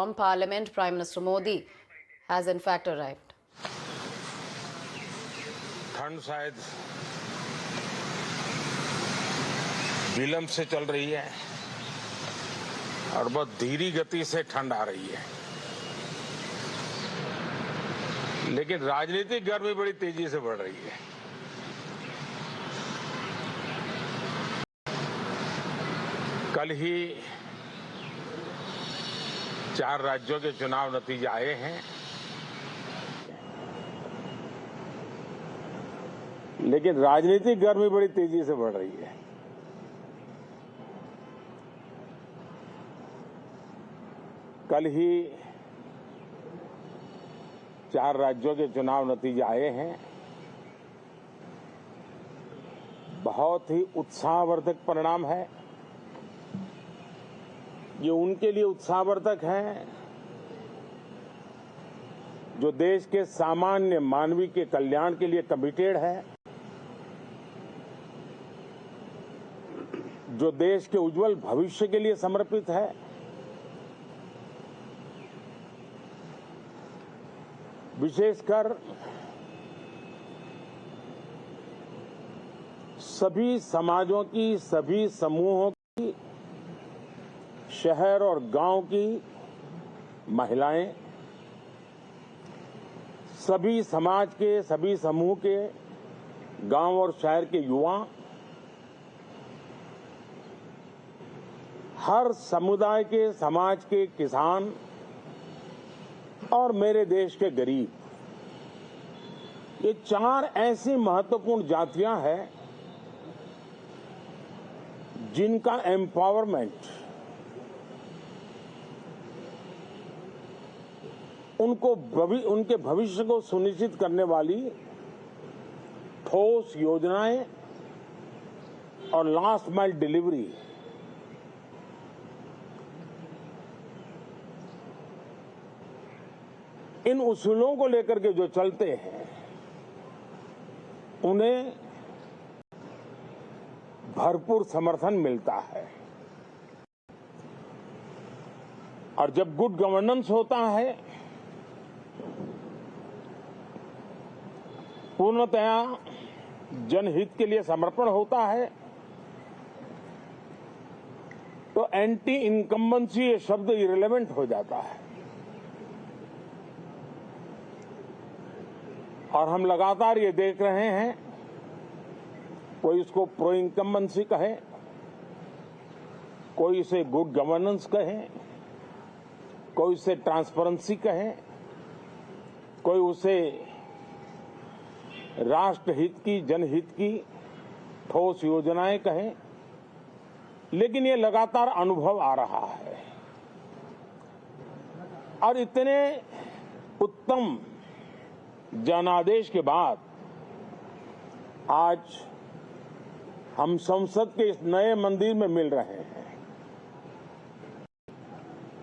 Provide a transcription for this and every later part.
from Parliament, Prime Minister Modi has in fact arrived. ठंड शायद विलंब से चल रही है और बहुत धीमी गति से ठंड आ रही है, लेकिन राजनीतिक गर्मी बड़ी तेजी से बढ़ रही है। कल ही 4 राज्यों के चुनाव नतीजे आए हैं, लेकिन राजनीतिक गर्मी बड़ी तेजी से बढ़ रही है। कल ही 4 राज्यों के चुनाव नतीजे आए हैं। बहुत ही उत्साहवर्धक परिणाम है। ये उनके लिए उत्साहवर्धक है जो देश के सामान्य मानवी के कल्याण के लिए कमिटेड है, जो देश के उज्जवल भविष्य के लिए समर्पित है, विशेषकर सभी समाजों की, सभी समूहों की, शहर और गांव की महिलाएं, सभी समाज के, सभी समूह के, गांव और शहर के युवा, हर समुदाय के, समाज के किसान और मेरे देश के गरीब, ये 4 ऐसी महत्वपूर्ण जातियां हैं जिनका एम्पावरमेंट, उनके भविष्य को सुनिश्चित करने वाली ठोस योजनाएं और लास्ट माइल डिलीवरी, इन उसूलों को लेकर के जो चलते हैं उन्हें भरपूर समर्थन मिलता है। और जब गुड गवर्नेंस होता है, पूर्णतया जनहित के लिए समर्पण होता है, तो एंटी इनकम्बेंसी ये शब्द इरेलेवेंट हो जाता है। और हम लगातार ये देख रहे हैं, कोई इसको प्रो इनकम्बेंसी कहे, कोई इसे गुड गवर्नेंस कहे, कोई इसे ट्रांसपेरेंसी कहे, कोई उसे राष्ट्रहित की, जनहित की ठोस योजनाएं कहें, लेकिन ये लगातार अनुभव आ रहा है। और इतने उत्तम जनादेश के बाद आज हम संसद के इस नए मंदिर में मिल रहे हैं।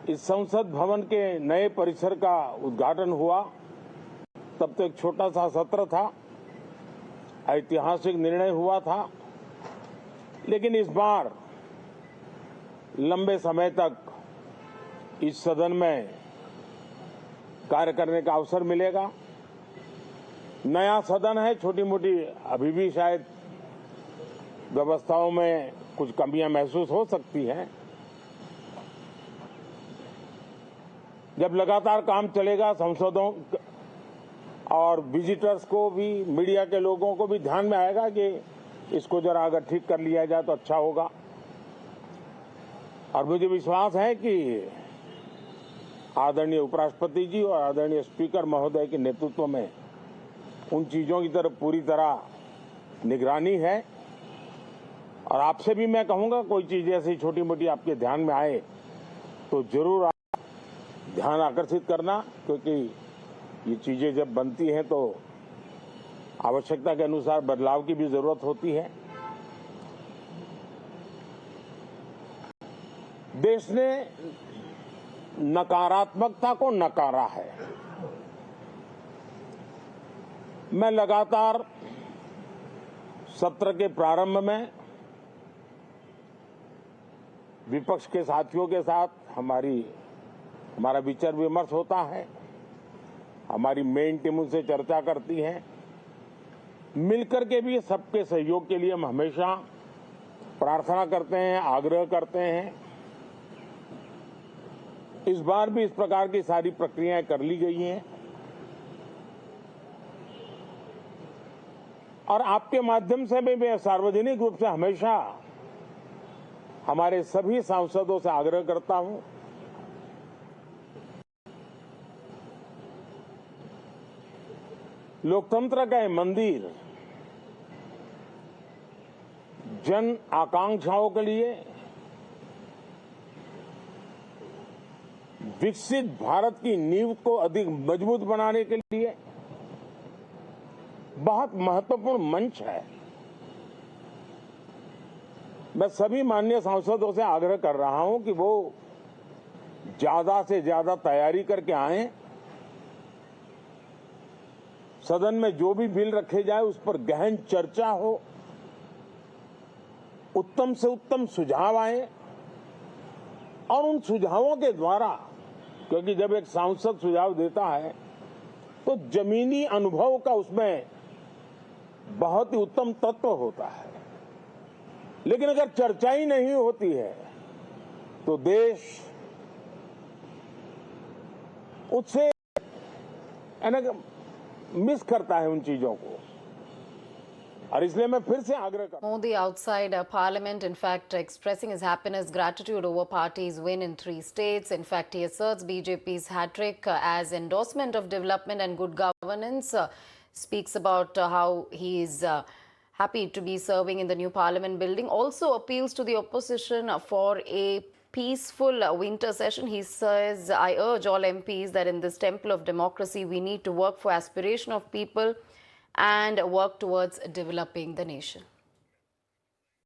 इस संसद भवन के नए परिसर का उद्घाटन हुआ, तब तो एक छोटा सा सत्र था, ऐतिहासिक निर्णय हुआ था, लेकिन इस बार लंबे समय तक इस सदन में कार्य करने का अवसर मिलेगा। नया सदन है, छोटी मोटी अभी भी शायद व्यवस्थाओं में कुछ कमियां महसूस हो सकती हैं। जब लगातार काम चलेगा, सांसदों और विजिटर्स को भी, मीडिया के लोगों को भी ध्यान में आएगा कि इसको जरा अगर ठीक कर लिया जाए तो अच्छा होगा। और मुझे विश्वास है कि आदरणीय उपराष्ट्रपति जी और आदरणीय स्पीकर महोदय के नेतृत्व में उन चीजों की तरफ पूरी तरह निगरानी है। और आपसे भी मैं कहूंगा, कोई चीज ऐसी छोटी मोटी आपके ध्यान में आए तो जरूर आप ध्यान आकर्षित करना, क्योंकि ये चीजें जब बनती हैं तो आवश्यकता के अनुसार बदलाव की भी जरूरत होती है। देश ने नकारात्मकता को नकारा है। मैं लगातार सत्र के प्रारंभ में विपक्ष के साथियों के साथ हमारी हमारा विचार विमर्श होता है, हमारी मेन टीम उनसे चर्चा करती है। मिलकर के भी सबके सहयोग के लिए हम हमेशा प्रार्थना करते हैं, आग्रह करते हैं। इस बार भी इस प्रकार की सारी प्रक्रियाएं कर ली गई हैं और आपके माध्यम से भी मैं सार्वजनिक रूप से हमेशा हमारे सभी सांसदों से आग्रह करता हूं, लोकतंत्र का ये मंदिर जन आकांक्षाओं के लिए, विकसित भारत की नींव को अधिक मजबूत बनाने के लिए बहुत महत्वपूर्ण मंच है। मैं सभी माननीय सांसदों से आग्रह कर रहा हूं कि वो ज्यादा से ज्यादा तैयारी करके आएं। सदन में जो भी बिल रखे जाए उस पर गहन चर्चा हो, उत्तम से उत्तम सुझाव आए और उन सुझावों के द्वारा, क्योंकि जब एक सांसद सुझाव देता है तो जमीनी अनुभव का उसमें बहुत ही उत्तम तत्व होता है, लेकिन अगर चर्चा ही नहीं होती है तो देश उससे मिस करता है उन चीजों को। और इसलिए मैं फिर से आग्रह करता हूं। Modi outside Parliament, in fact, expressing his happiness, gratitude over party's win in 3 states. In fact, he asserts BJP's hat-trick as endorsement of development and good governance. Speaks about how he is happy to be serving in the new Parliament building. Also appeals to the opposition for a peaceful winter session. He says, I urge all MPs that in this temple of democracy, we need to work for aspiration of people and work towards developing the nation.